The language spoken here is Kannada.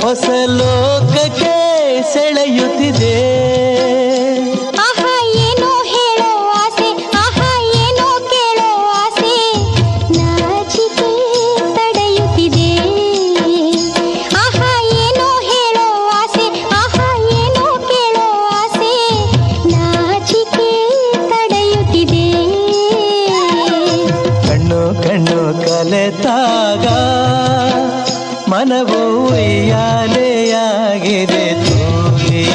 ಹೊಸ ಲೋಕಕ್ಕೆ ಸೆಳೆಯುತ್ತಿದೆ. ಆಹಾ ಏನೋ ಹೇಳೋ ಆಸೆ, ಆಹಾ ಏನೋ ಕೇಳೋ ಆಸೆ, ನಾಚಿಕೆ ತಡೆಯುತ್ತಿದೆ. ಆಹಾ ಏನೋ ಹೇಳೋ ಆಸೆ, ಆಹಾ ಏನೋ ಕೇಳೋ ಆಸೆ, ನಾಚಿಕೆ ತಡೆಯುತ್ತಿದೆ. ಕಣ್ಣು ಕಣ್ಣು ಕಲೆತಾಗ ಮನವು ಉಯ್ಯಾಲೆಯಾಗಿದೆ ತೂಗಿ.